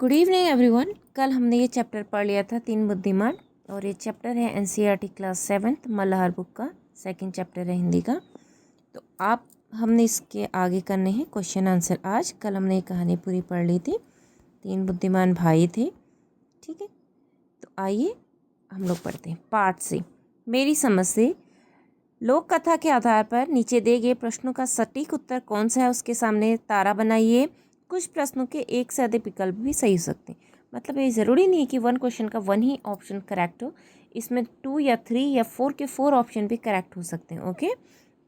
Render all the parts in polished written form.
Good evening everyone. कल हमने ये चैप्टर पढ़ लिया था तीन बुद्धिमान, और ये चैप्टर है NCERT class 7th Malhar book का सेकंड चैप्टर है हिंदी का। तो आप हमने इसके आगे करने हैं क्वेश्चन आंसर आज। कल हमने ये कहानी पूरी पढ़ ली थी, तीन बुद्धिमान भाई थे। ठीक है, तो आइए हम लोग पढ़ते हैं पार्ट से। मेरी समझ से लोक कथा के आधार पर नीचे दिए गए प्रश्नों का सटीक उत्तर कौन सा है उसके सामने तारा बनाइए। कुछ प्रश्नों के एक से अधिक विकल्प भी सही हो सकते हैं। मतलब ये ज़रूरी नहीं है कि वन क्वेश्चन का वन ही ऑप्शन करेक्ट हो, इसमें 2 या 3 या 4 के 4 ऑप्शन भी करेक्ट हो सकते हैं। ओके,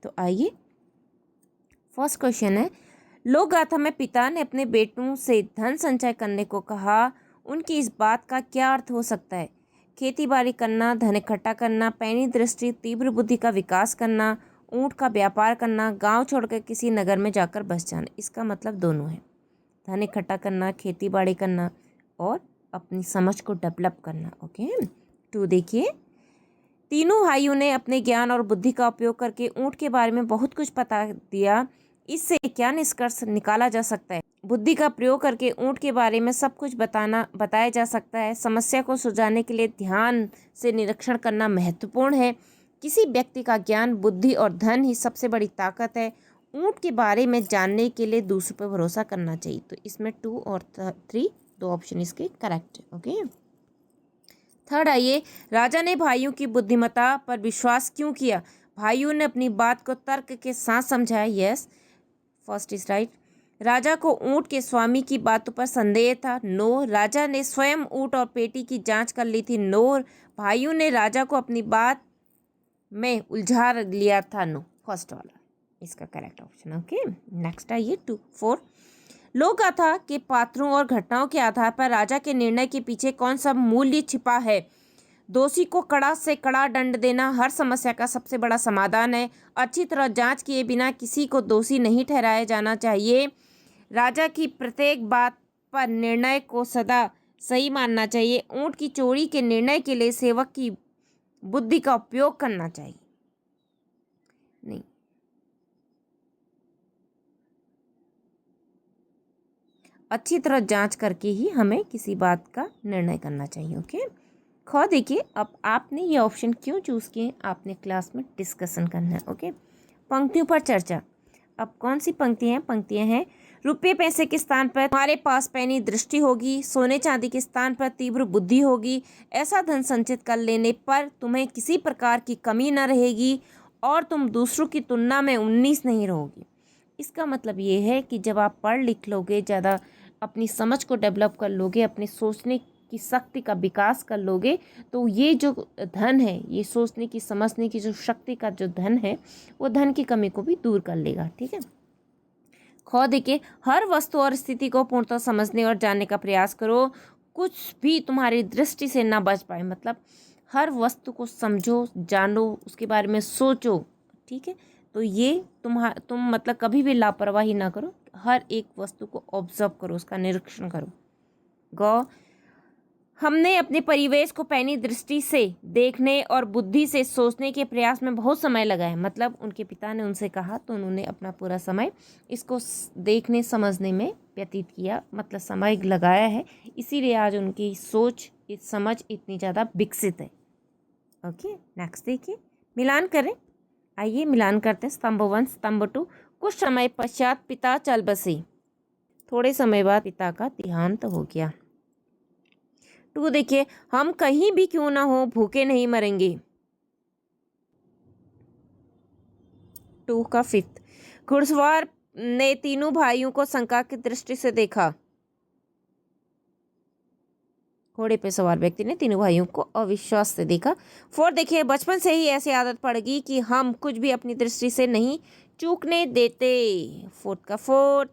तो आइए फर्स्ट क्वेश्चन है, लोक गाथा में पिता ने अपने बेटों से धन संचय करने को कहा, उनकी इस बात का क्या अर्थ हो सकता है? खेती बाड़ी करना, धन इकट्ठा करना, पैनी दृष्टि, तीव्र बुद्धि का विकास करना, ऊँट का व्यापार करना, गांव छोड़कर किसी नगर में जाकर बस जाना। इसका मतलब दोनों है, धन इकट्ठा करना, खेती बाड़ी करना और अपनी समझ को डेवलप करना। ओके, 2 देखिए, तीनों भाइयों ने अपने ज्ञान और बुद्धि का उपयोग करके ऊँट के बारे में बहुत कुछ बता दिया। इससे क्या निष्कर्ष निकाला जा सकता है? बुद्धि का प्रयोग करके ऊँट के बारे में सब कुछ बताया जा सकता है। समस्या को सुलझाने के लिए ध्यान से निरीक्षण करना महत्वपूर्ण है। किसी व्यक्ति का ज्ञान, बुद्धि और धन ही सबसे बड़ी ताकत है। ऊँट के बारे में जानने के लिए दूसरों पर भरोसा करना चाहिए। तो इसमें 2 और 3 दो ऑप्शन इसके करेक्ट है। ओके, थर्ड आइए, राजा ने भाइयों की बुद्धिमत्ता पर विश्वास क्यों किया? भाइयों ने अपनी बात को तर्क के साथ समझाया। Yes, first is right. राजा को ऊँट के स्वामी की बातों पर संदेह था। नो, राजा ने स्वयं ऊँट और पेटी की जांच कर ली थी। नो, भाइयों ने राजा को अपनी बात में उलझा लिया था। नो, फर्स्ट वाला इसका करेक्ट ऑप्शन। ओके, नेक्स्ट आइए 2 4, लोक गाथा के पात्रों और घटनाओं के आधार पर राजा के निर्णय के पीछे कौन सा मूल्य छिपा है? दोषी को कड़ा से कड़ा दंड देना हर समस्या का सबसे बड़ा समाधान है। अच्छी तरह जांच किए बिना किसी को दोषी नहीं ठहराया जाना चाहिए। राजा की प्रत्येक बात पर निर्णय को सदा सही मानना चाहिए। ऊँट की चोरी के निर्णय के लिए सेवक की बुद्धि का उपयोग करना चाहिए। नहीं, अच्छी तरह जांच करके ही हमें किसी बात का निर्णय करना चाहिए। ओके, खो देखिए, अब आपने ये ऑप्शन क्यों चूज़ किए, आपने क्लास में डिस्कशन करना है। ओके, पंक्तियों पर चर्चा। अब कौन सी पंक्तियां हैं? रुपये पैसे के स्थान पर तुम्हारे पास पैनी दृष्टि होगी, सोने चांदी के स्थान पर तीव्र बुद्धि होगी, ऐसा धन संचित कर लेने पर तुम्हें किसी प्रकार की कमी न रहेगी और तुम दूसरों की तुलना में 19 नहीं रहोगी। इसका मतलब ये है कि जब आप पढ़ लिख लोगे, ज़्यादा अपनी समझ को डेवलप कर लोगे, अपने सोचने की शक्ति का विकास कर लोगे, तो ये जो धन है, ये सोचने की समझने की जो शक्ति का जो धन है, वो धन की कमी को भी दूर कर लेगा। ठीक है, खो देखिए, हर वस्तु और स्थिति को पूर्णतः समझने और जानने का प्रयास करो, कुछ भी तुम्हारी दृष्टि से ना बच पाए। मतलब हर वस्तु को समझो, जानो, उसके बारे में सोचो। ठीक है, तो ये तुम मतलब कभी भी लापरवाही ना करो, हर एक वस्तु को ऑब्जर्व करो, उसका निरीक्षण करो। गौ, हमने अपने परिवेश को पैनी दृष्टि से देखने और बुद्धि से सोचने के प्रयास में बहुत समय लगाया। मतलब उनके पिता ने उनसे कहा तो उन्होंने अपना पूरा समय इसको देखने समझने में व्यतीत किया, मतलब समय लगाया है, इसीलिए आज उनकी सोच, समझ इतनी ज़्यादा विकसित है। ओके, नेक्स्ट देखिए, मिलान करें। आइए मिलान करते हैं। स्तंभ 1 स्तंभ 2। कुछ समय पश्चात पिता चल बसे, थोड़े समय बाद पिता का देहांत हो गया। 2 देखिए, हम कहीं भी क्यों ना हो भूखे नहीं मरेंगे। 2 का 5th, घुड़सवार ने तीनों भाइयों को शंका की दृष्टि से देखा। घोड़े पे सवार व्यक्ति ने तीनों भाइयों को अविश्वास से देखा। 4 देखिए, बचपन से ही ऐसी आदत पड़ गई कि हम कुछ भी अपनी दृष्टि से नहीं चूकने देते। 4 का 4,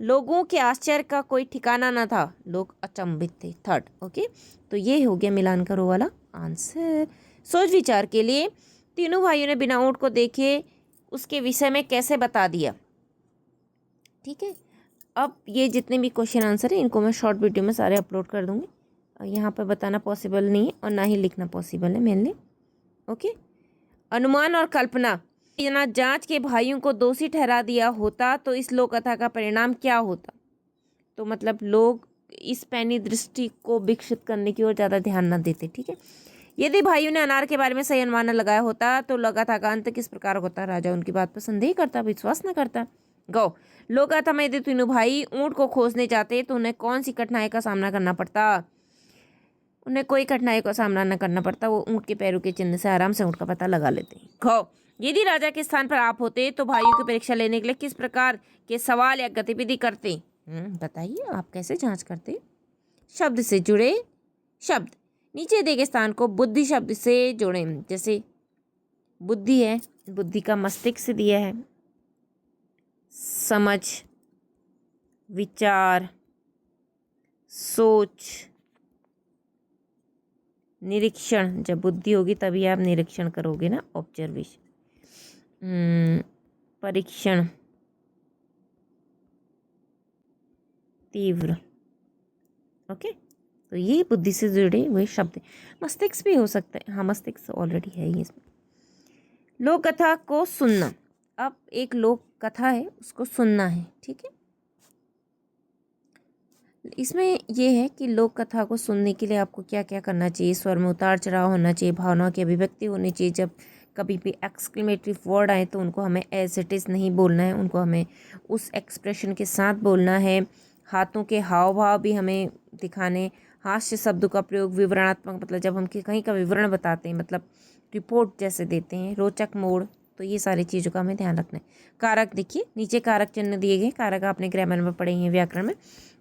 लोगों के आश्चर्य का कोई ठिकाना न था, लोग अचंभित थे। 3rd, ओके, तो ये हो गया मिलान करो वाला आंसर। सोच विचार के लिए, तीनों भाइयों ने बिना ऊँट को देखे उसके विषय में कैसे बता दिया। ठीक है, अब ये जितने भी क्वेश्चन आंसर है इनको मैं शॉर्ट वीडियो में सारे अपलोड कर दूंगी। यहाँ पर बताना पॉसिबल नहीं है और ना ही लिखना पॉसिबल है मेनली। ओके, अनुमान और कल्पना। बिना जांच के भाइयों को दोषी ठहरा दिया होता तो इस लोक कथा का परिणाम क्या होता? तो मतलब लोग इस पैनी दृष्टि को विकसित करने की ओर ज़्यादा ध्यान न देते। ठीक है, यदि भाइयों ने अनार के बारे में सही अनुमान लगाया होता तो लगा था का अंत किस प्रकार होता। राजा उनकी बात पर संदेह करता, विश्वास न करता। गौ लोका था, यदि तीनों भाई ऊँट को खोजने जाते तो उन्हें कौन सी कठिनाई का सामना करना पड़ता। उन्हें कोई कठिनाई का सामना न करना पड़ता, वो ऊँट के पैरों के चिन्ह से आराम से ऊँट का पता लगा लेते। गौ यदि राजा के स्थान पर आप होते तो भाइयों की परीक्षा लेने के लिए किस प्रकार के सवाल या गतिविधि करते। बताइए, आप कैसे जांच करते। शब्द से जुड़े शब्द, नीचे दिए गए स्थान को बुद्धि शब्द से जोड़ें। जैसे बुद्धि है, बुद्धि का मस्तिष्क दिया है, समझ, विचार, सोच, निरीक्षण। जब बुद्धि होगी तभी आप निरीक्षण करोगे ना, ऑब्जर्वेशन, परीक्षण, तीव्र। ओके, तो ये बुद्धि से जुड़े हुए शब्द। मस्तिष्क भी हो सकता है, हाँ मस्तिष्क ऑलरेडी है ही इसमें। लोक कथा को सुनना, अब एक लोक कथा है उसको सुनना है। ठीक है, इसमें यह है कि लोक कथा को सुनने के लिए आपको क्या क्या करना चाहिए। स्वर में उतार चढ़ाव होना चाहिए, भावनाओं की अभिव्यक्ति होनी चाहिए। जब कभी भी एक्सक्लेमेटरी वर्ड आए तो उनको हमें एज इट इज़ नहीं बोलना है, उनको हमें उस एक्सप्रेशन के साथ बोलना है। हाथों के हाव भाव भी हमें दिखाने। हास्य शब्द का प्रयोग विवरणात्मक, मतलब जब हम कहीं का विवरण बताते हैं, मतलब रिपोर्ट जैसे देते हैं। रोचक मोड़, तो ये सारी चीज़ों का हमें ध्यान रखना है। कारक देखिए, नीचे कारक चिन्ह दिए गए। कारक आपने ग्रामर में पढ़े हैं, व्याकरण में,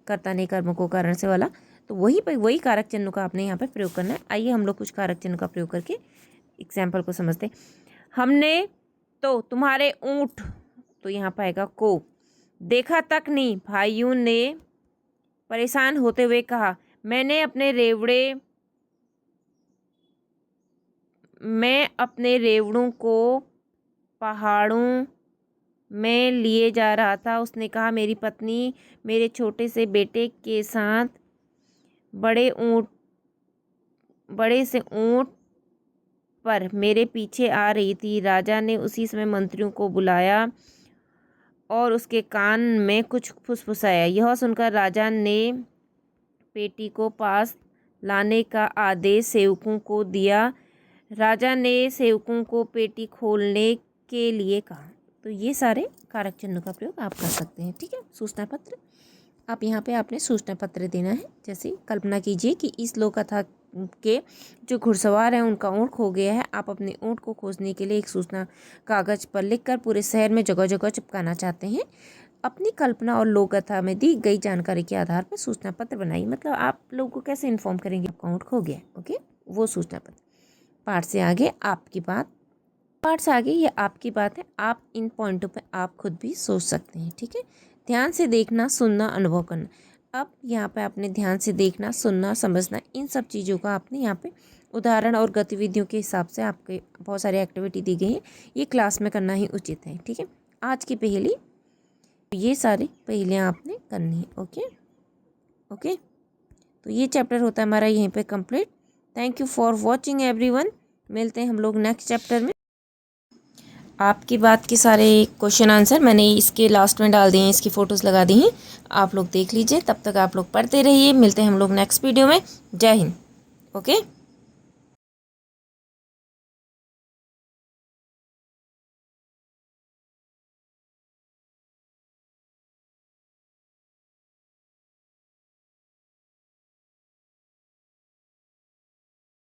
कर्ता ने कर्म को कारण से वाला, तो वही कारक चिन्ह का आपने यहाँ पे प्रयोग करना है। आइए हम लोग कुछ कारक चिन्ह का प्रयोग करके एग्जाम्पल को समझते। हमने तो तुम्हारे ऊँट, तो यहाँ पाएगा को, देखा तक नहीं। भाइयों ने परेशान होते हुए कहा, मैं अपने रेवड़ों को पहाड़ों में लिए जा रहा था। उसने कहा, मेरी पत्नी मेरे छोटे से बेटे के साथ बड़े से ऊँट पर मेरे पीछे आ रही थी। राजा ने उसी समय मंत्रियों को बुलाया और उसके कान में कुछ फुसफुसाया। यह सुनकर राजा ने पेटी को पास लाने का आदेश सेवकों को दिया। राजा ने सेवकों को पेटी खोलने के लिए कहा। तो ये सारे कारक चिन्हों का प्रयोग आप कर सकते हैं। ठीक है, सूचना पत्र, आप यहाँ पे आपने सूचना पत्र देना है। जैसे कल्पना कीजिए कि इस लोक कथा के जो घुड़सवार हैं उनका ऊँट खो गया है। आप अपने ऊँट को खोजने के लिए एक सूचना कागज पर लिखकर पूरे शहर में जगह जगह चिपकाना चाहते हैं। अपनी कल्पना और लोक कथा में दी गई जानकारी के आधार पर सूचना पत्र बनाइए। मतलब आप लोगों को कैसे इन्फॉर्म करेंगे आपका ऊँट खो गया। ओके, वो सूचना पत्र। पाठ से आगे आपकी बात, पाठ से आगे ये आपकी बात है। आप इन पॉइंटों पे आप खुद भी सोच सकते हैं। ठीक है, ध्यान से देखना, सुनना, अनुभव करना। अब यहाँ पे आपने ध्यान से देखना, सुनना, समझना, इन सब चीज़ों का आपने यहाँ पे उदाहरण और गतिविधियों के हिसाब से आपके बहुत सारी एक्टिविटी दी गई है, ये क्लास में करना ही उचित है। ठीक है, आज की पहेली, ये सारी पहेलियाँ आपने करनी है। ओके ओके, तो ये चैप्टर होता है हमारा यहीं पे complete. Thank you for watching everyone. मिलते हैं हम लोग नेक्स्ट चैप्टर में। आपकी बात के सारे क्वेश्चन आंसर मैंने इसके लास्ट में डाल दिए हैं, इसकी फ़ोटोज़ लगा दी हैं, आप लोग देख लीजिए। तब तक आप लोग पढ़ते रहिए। मिलते हैं हम लोग नेक्स्ट वीडियो में। जय हिंद। ओके।